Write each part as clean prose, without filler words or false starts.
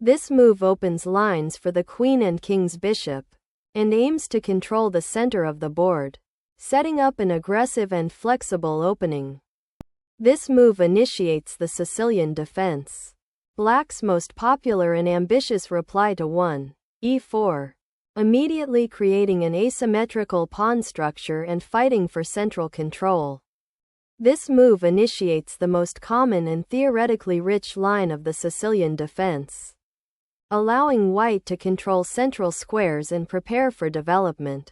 This move opens lines for the queen and king's bishop, and aims to control the center of the board, setting up an aggressive and flexible opening. This move initiates the Sicilian defense. Black's most popular and ambitious reply to 1, e4, immediately creating an asymmetrical pawn structure and fighting for central control. This move initiates the most common and theoretically rich line of the Sicilian defense, allowing white to control central squares and prepare for development.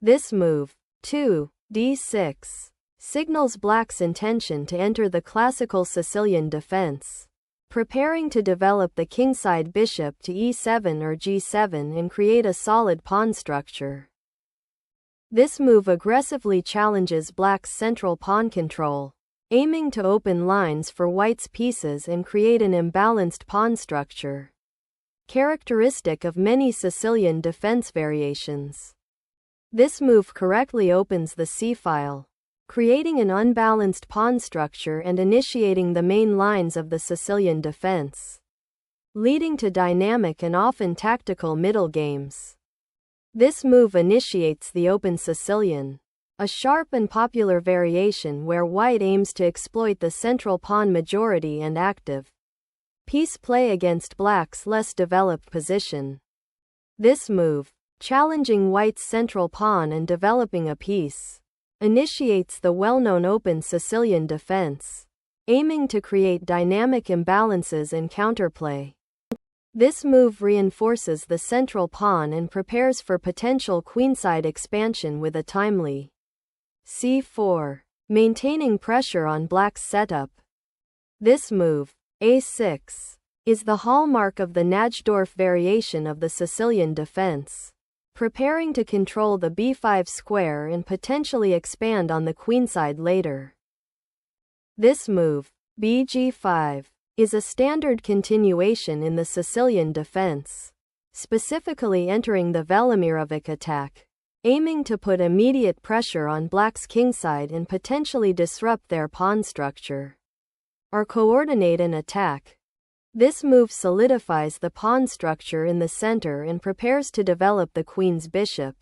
This move, 2, d6, signals black's intention to enter the classical Sicilian defense, preparing to develop the kingside bishop to e7 or g7 and create a solid pawn structure. This move aggressively challenges black's central pawn control, aiming to open lines for white's pieces and create an imbalanced pawn structure, characteristic of many Sicilian defense variations. This move correctly opens the c-file, creating an unbalanced pawn structure and initiating the main lines of the Sicilian defense, leading to dynamic and often tactical middle games. This move initiates the open Sicilian, a sharp and popular variation where white aims to exploit the central pawn majority and active piece play against black's less developed position. This move, challenging white's central pawn and developing a piece, initiates the well-known open Sicilian defense, aiming to create dynamic imbalances and counterplay. This move reinforces the central pawn and prepares for potential queenside expansion with a timely c4, maintaining pressure on black's setup. This move, a6, is the hallmark of the Najdorf variation of the Sicilian defense, preparing to control the b5 square and potentially expand on the queenside later. This move, bg5, is a standard continuation in the Sicilian defense, specifically entering the Velimirovic attack, aiming to put immediate pressure on black's kingside and potentially disrupt their pawn structure, or coordinate an attack. This move solidifies the pawn structure in the center and prepares to develop the queen's bishop,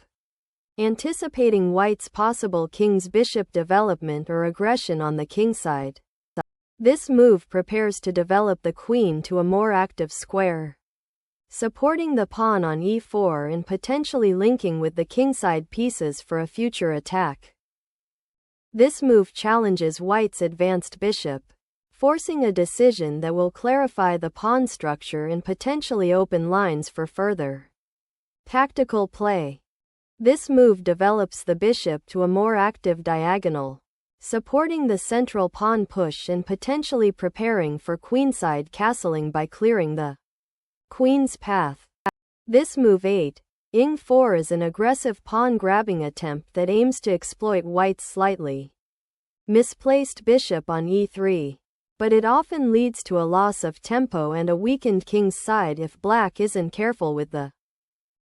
anticipating white's possible king's bishop development or aggression on the kingside. This move prepares to develop the queen to a more active square, supporting the pawn on e4 and potentially linking with the kingside pieces for a future attack. This move challenges white's advanced bishop, forcing a decision that will clarify the pawn structure and potentially open lines for further tactical play. This move develops the bishop to a more active diagonal, supporting the central pawn push and potentially preparing for queenside castling by clearing the queen's path. This move 8, ing4 is an aggressive pawn-grabbing attempt that aims to exploit white's slightly misplaced bishop on e3, but it often leads to a loss of tempo and a weakened king's side if black isn't careful with the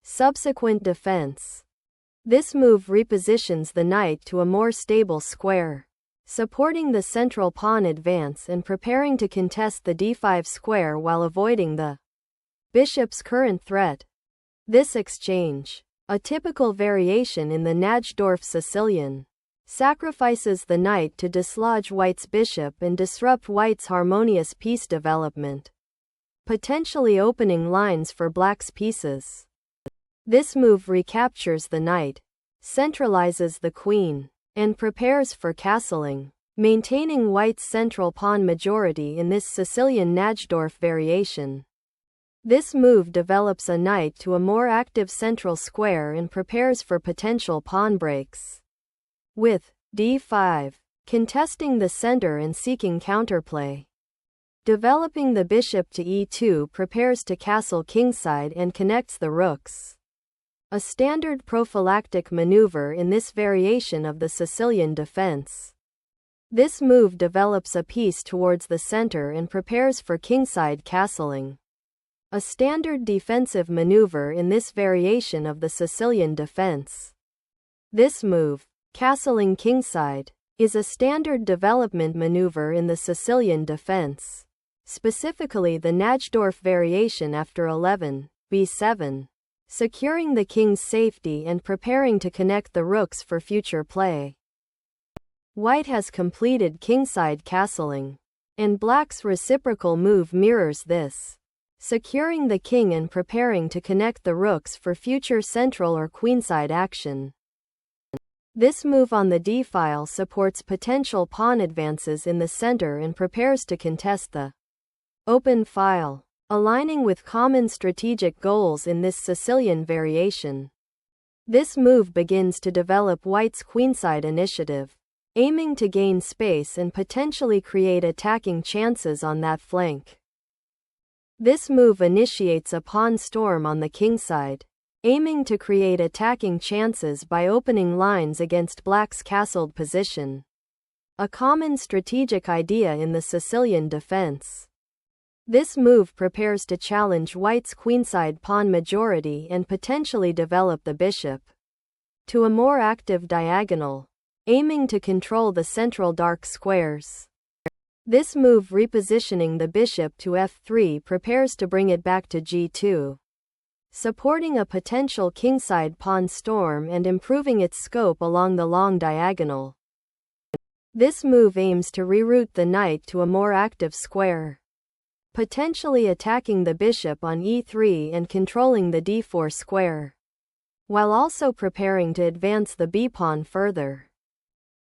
subsequent defense. This move repositions the knight to a more stable square, supporting the central pawn advance and preparing to contest the d5 square while avoiding the bishop's current threat. This exchange, a typical variation in the Najdorf Sicilian, sacrifices the knight to dislodge white's bishop and disrupt white's harmonious piece development, potentially opening lines for black's pieces. This move recaptures the knight, centralizes the queen, and prepares for castling, maintaining white's central pawn majority in this Sicilian Najdorf variation. This move develops a knight to a more active central square and prepares for potential pawn breaks, with d5 contesting the center and seeking counterplay. Developing the bishop to e2 prepares to castle kingside and connects the rooks, a standard prophylactic maneuver in this variation of the Sicilian defense. This move develops a piece towards the center and prepares for kingside castling, a standard defensive maneuver in this variation of the Sicilian defense. This move, castling kingside, is a standard development maneuver in the Sicilian defense, specifically the Najdorf variation after 11, b7, securing the king's safety and preparing to connect the rooks for future play. White has completed kingside castling, and black's reciprocal move mirrors this, securing the king and preparing to connect the rooks for future central or queenside action. This move on the d-file supports potential pawn advances in the center and prepares to contest the open file, aligning with common strategic goals in this Sicilian variation. This move begins to develop White's queenside initiative, aiming to gain space and potentially create attacking chances on that flank. This move initiates a pawn storm on the kingside, aiming to create attacking chances by opening lines against black's castled position, a common strategic idea in the Sicilian defense. This move prepares to challenge White's queenside pawn majority and potentially develop the bishop to a more active diagonal, aiming to control the central dark squares. This move repositioning the bishop to f3 prepares to bring it back to g2, supporting a potential kingside pawn storm and improving its scope along the long diagonal. This move aims to reroute the knight to a more active square, potentially attacking the bishop on e3 and controlling the d4 square, while also preparing to advance the b-pawn further.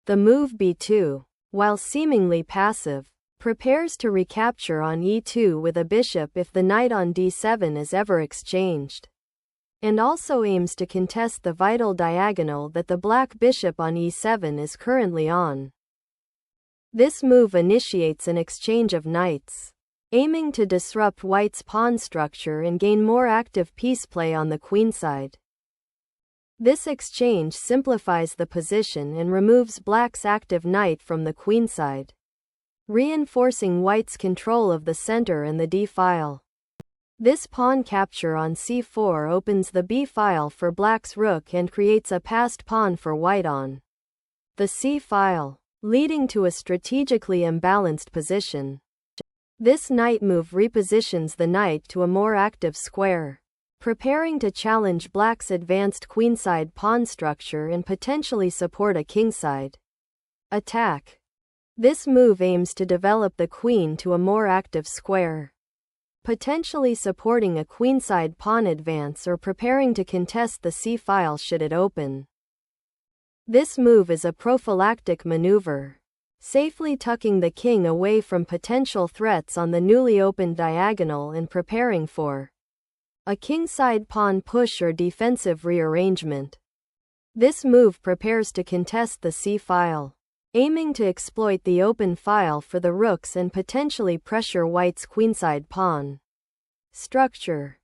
The move b2, while seemingly passive, prepares to recapture on e2 with a bishop if the knight on d7 is ever exchanged, and also aims to contest the vital diagonal that the black bishop on e7 is currently on. This move initiates an exchange of knights, aiming to disrupt White's pawn structure and gain more active piece play on the queenside. This exchange simplifies the position and removes black's active knight from the queenside, reinforcing White's control of the center and the d-file. This pawn capture on c4 opens the b-file for black's rook and creates a passed pawn for White on the c-file, leading to a strategically imbalanced position. This knight move repositions the knight to a more active square, preparing to challenge black's advanced queenside pawn structure and potentially support a kingside attack. This move aims to develop the queen to a more active square, potentially supporting a queenside pawn advance or preparing to contest the c-file should it open. This move is a prophylactic maneuver, safely tucking the king away from potential threats on the newly opened diagonal and preparing for a kingside pawn push or defensive rearrangement. This move prepares to contest the c-file, aiming to exploit the open file for the rooks and potentially pressure White's queenside pawn structure.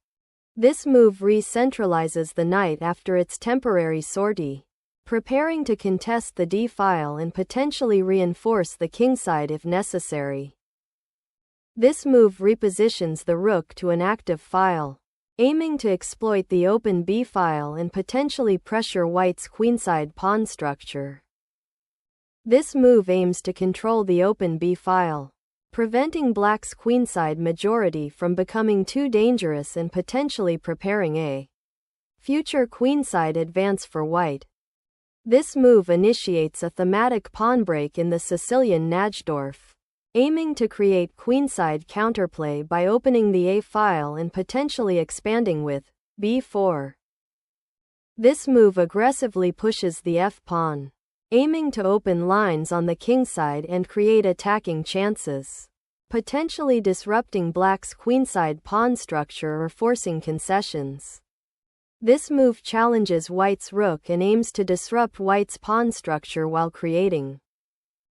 This move re-centralizes the knight after its temporary sortie, preparing to contest the d-file and potentially reinforce the kingside if necessary. This move repositions the rook to an active file, aiming to exploit the open b-file and potentially pressure White's queenside pawn structure. This move aims to control the open b-file, preventing black's queenside majority from becoming too dangerous and potentially preparing a future queenside advance for White. This move initiates a thematic pawn break in the Sicilian Najdorf, aiming to create queenside counterplay by opening the a-file and potentially expanding with b4. This move aggressively pushes the f-pawn, aiming to open lines on the kingside and create attacking chances, potentially disrupting black's queenside pawn structure or forcing concessions. This move challenges White's rook and aims to disrupt White's pawn structure while creating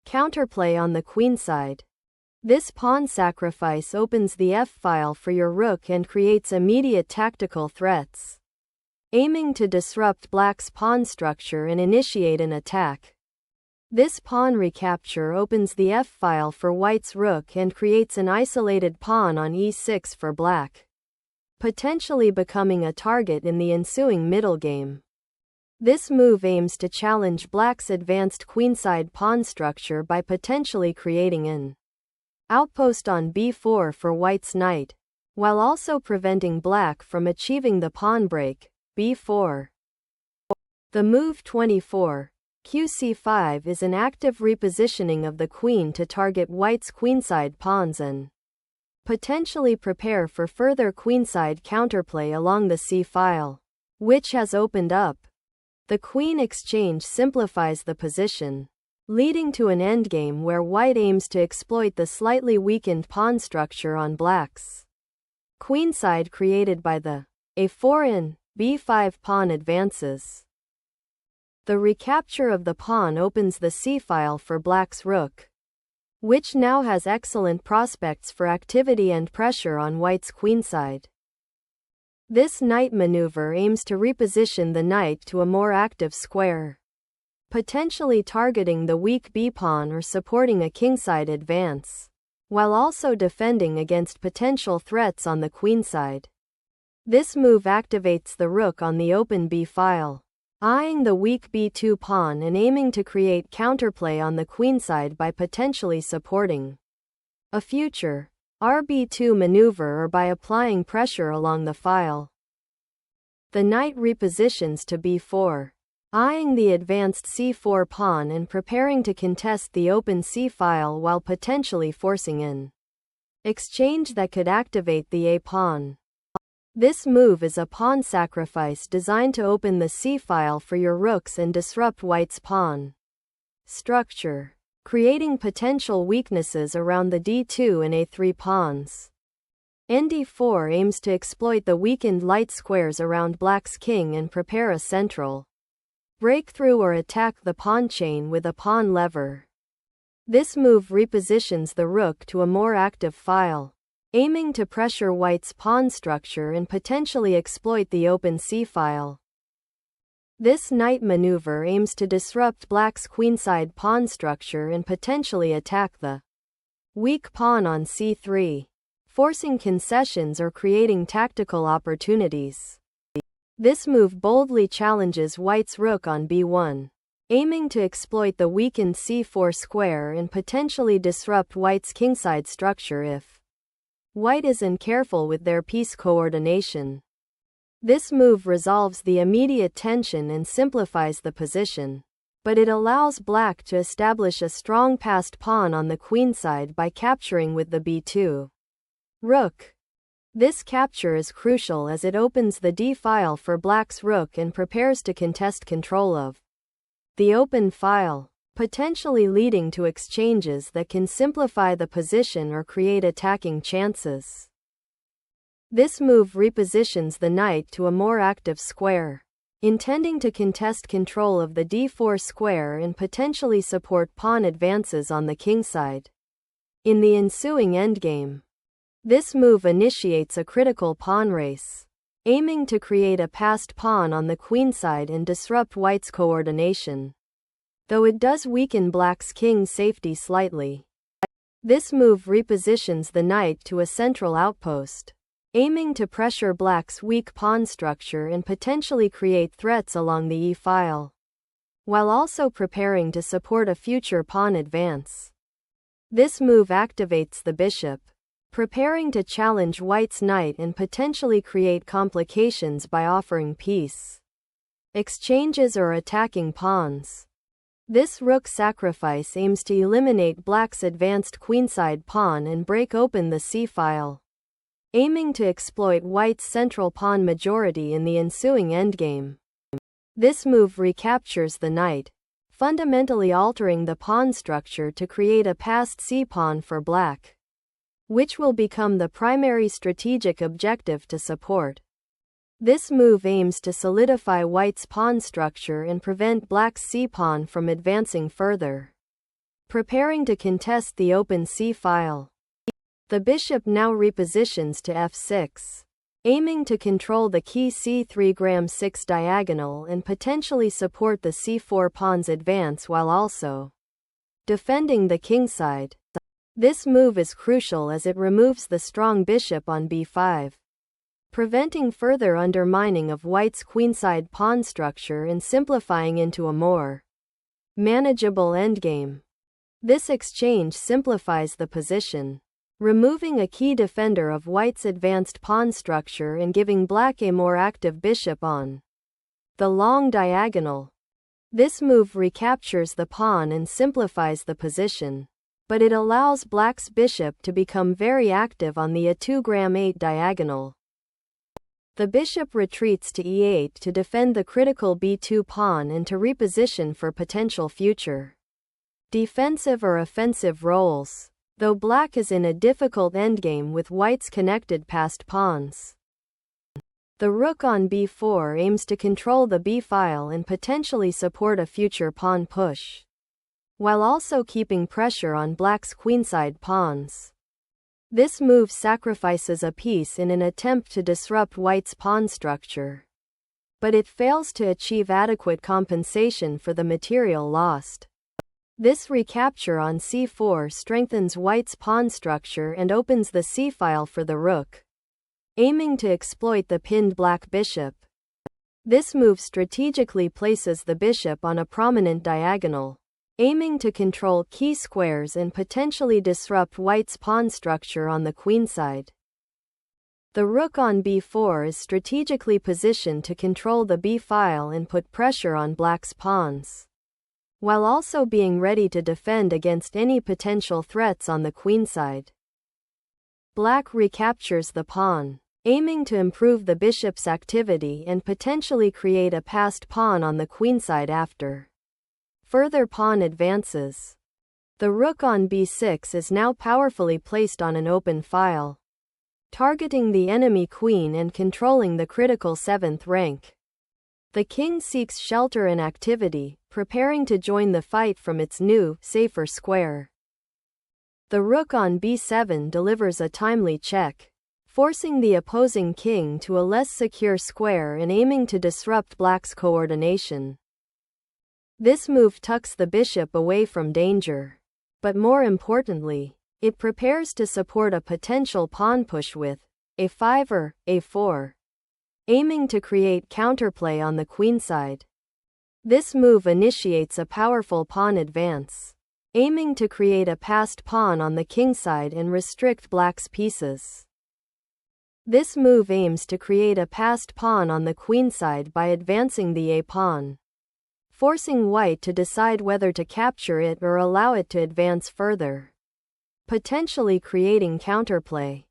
counterplay on the queenside. This pawn sacrifice opens the f-file for your rook and creates immediate tactical threats, aiming to disrupt black's pawn structure and initiate an attack. This pawn recapture opens the f-file for White's rook and creates an isolated pawn on e6 for black, potentially becoming a target in the ensuing middle game. This move aims to challenge black's advanced queenside pawn structure by potentially creating an outpost on b4 for white's knight, while also preventing black from achieving the pawn break, b4. The move 24, qc5 is an active repositioning of the queen to target white's queenside pawns and potentially prepare for further queenside counterplay along the c-file, which has opened up. The queen exchange simplifies the position, leading to an endgame where white aims to exploit the slightly weakened pawn structure on black's queenside created by the a4 and b5 pawn advances. The recapture of the pawn opens the c-file for black's rook, which now has excellent prospects for activity and pressure on white's queenside. This knight maneuver aims to reposition the knight to a more active square, potentially targeting the weak b-pawn or supporting a kingside advance, while also defending against potential threats on the queenside. This move activates the rook on the open b-file, eyeing the weak b2 pawn and aiming to create counterplay on the queenside by potentially supporting a future rb2 maneuver or by applying pressure along the file. The knight repositions to b4, eyeing the advanced c4 pawn and preparing to contest the open c-file while potentially forcing an exchange that could activate the a-pawn. This move is a pawn sacrifice designed to open the c-file for your rooks and disrupt white's pawn structure, creating potential weaknesses around the d2 and a3 pawns. nd4 aims to exploit the weakened light squares around black's king and prepare a central breakthrough or attack the pawn chain with a pawn lever. This move repositions the rook to a more active file, aiming to pressure white's pawn structure and potentially exploit the open c-file. This knight maneuver aims to disrupt black's queenside pawn structure and potentially attack the weak pawn on c3, forcing concessions or creating tactical opportunities. This move boldly challenges white's rook on b1, aiming to exploit the weakened c4 square and potentially disrupt white's kingside structure if white isn't careful with their piece coordination. This move resolves the immediate tension and simplifies the position, but it allows black to establish a strong passed pawn on the queenside by capturing with the b2 rook. This capture is crucial as it opens the d-file for black's rook and prepares to contest control of the open file, potentially leading to exchanges that can simplify the position or create attacking chances. This move repositions the knight to a more active square, intending to contest control of the d4 square and potentially support pawn advances on the kingside. In the ensuing endgame, this move initiates a critical pawn race, aiming to create a passed pawn on the queenside and disrupt white's coordination, though it does weaken black's king's safety slightly. This move repositions the knight to a central outpost, aiming to pressure black's weak pawn structure and potentially create threats along the e-file, while also preparing to support a future pawn advance. This move activates the bishop, preparing to challenge white's knight and potentially create complications by offering peace exchanges or attacking pawns. This rook sacrifice aims to eliminate black's advanced queenside pawn and break open the c-file, aiming to exploit white's central pawn majority in the ensuing endgame. This move recaptures the knight, fundamentally altering the pawn structure to create a passed c-pawn for black, which will become the primary strategic objective to support. This move aims to solidify white's pawn structure and prevent black's c-pawn from advancing further, preparing to contest the open c-file. The bishop now repositions to f6, aiming to control the key c3 diagonal and potentially support the c4 pawn's advance while also defending the kingside. This move is crucial as it removes the strong bishop on b5, preventing further undermining of white's queenside pawn structure and simplifying into a more manageable endgame. This exchange simplifies the position, removing a key defender of white's advanced pawn structure and giving black a more active bishop on the long diagonal. This move recaptures the pawn and simplifies the position, but it allows black's bishop to become very active on the a2-8 diagonal. The bishop retreats to e8 to defend the critical b2 pawn and to reposition for potential future defensive or offensive roles, though black is in a difficult endgame with white's connected passed pawns. The rook on b4 aims to control the b-file and potentially support a future pawn push, while also keeping pressure on black's queenside pawns. This move sacrifices a piece in an attempt to disrupt white's pawn structure, but it fails to achieve adequate compensation for the material lost. This recapture on c4 strengthens white's pawn structure and opens the c-file for the rook, aiming to exploit the pinned black bishop. This move strategically places the bishop on a prominent diagonal, aiming to control key squares and potentially disrupt white's pawn structure on the queenside. The rook on b4 is strategically positioned to control the b-file and put pressure on black's pawns, while also being ready to defend against any potential threats on the queenside. Black recaptures the pawn, aiming to improve the bishop's activity and potentially create a passed pawn on the queenside after further pawn advances. The rook on b6 is now powerfully placed on an open file, targeting the enemy queen and controlling the critical 7th rank. The king seeks shelter and activity, preparing to join the fight from its new, safer square. The rook on b7 delivers a timely check, forcing the opposing king to a less secure square and aiming to disrupt black's coordination. This move tucks the bishop away from danger, but more importantly, it prepares to support a potential pawn push with a5 or a4, aiming to create counterplay on the queenside. This move initiates a powerful pawn advance, aiming to create a passed pawn on the kingside and restrict black's pieces. This move aims to create a passed pawn on the queenside by advancing the a-pawn, forcing white to decide whether to capture it or allow it to advance further, potentially creating counterplay.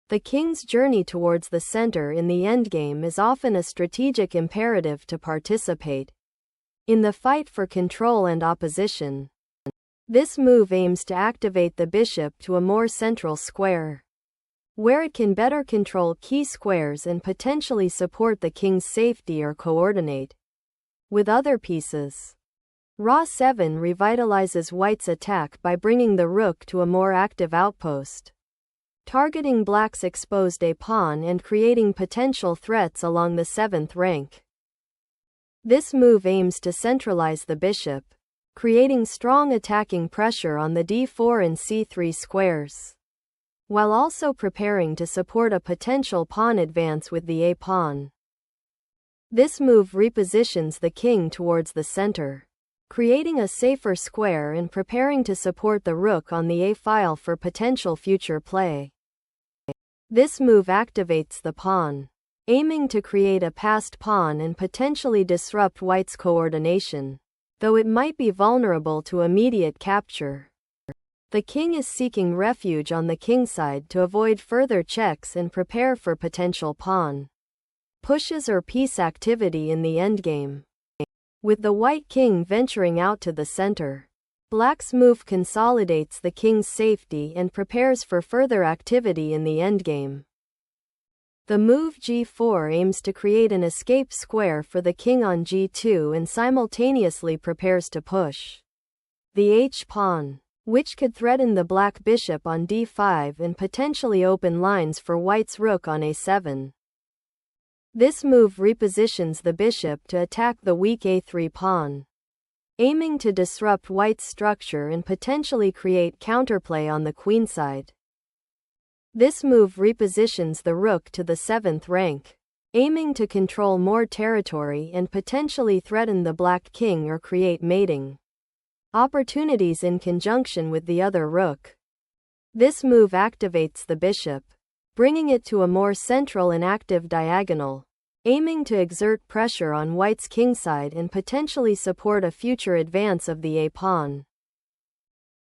The king's journey towards the center in the endgame is often a strategic imperative to participate in the fight for control and opposition. This move aims to activate the bishop to a more central square, where it can better control key squares and potentially support the king's safety or coordinate with other pieces. Ra7 revitalizes white's attack by bringing the rook to a more active outpost, targeting black's exposed a-pawn and creating potential threats along the 7th rank. This move aims to centralize the bishop, creating strong attacking pressure on the d4 and c3 squares, while also preparing to support a potential pawn advance with the a-pawn. This move repositions the king towards the center, creating a safer square and preparing to support the rook on the a-file for potential future play. This move activates the pawn, aiming to create a passed pawn and potentially disrupt white's coordination, though it might be vulnerable to immediate capture. The king is seeking refuge on the kingside to avoid further checks and prepare for potential pawn pushes or piece activity in the endgame. With the white king venturing out to the center, black's move consolidates the king's safety and prepares for further activity in the endgame. The move g4 aims to create an escape square for the king on g2 and simultaneously prepares to push the h-pawn, which could threaten the black bishop on d5 and potentially open lines for white's rook on a7. This move repositions the bishop to attack the weak a3 pawn, aiming to disrupt white's structure and potentially create counterplay on the queenside. This move repositions the rook to the 7th rank, aiming to control more territory and potentially threaten the black king or create mating. opportunities in conjunction with the other rook. This move activates the bishop, bringing it to a more central and active diagonal, aiming to exert pressure on white's kingside and potentially support a future advance of the a-pawn.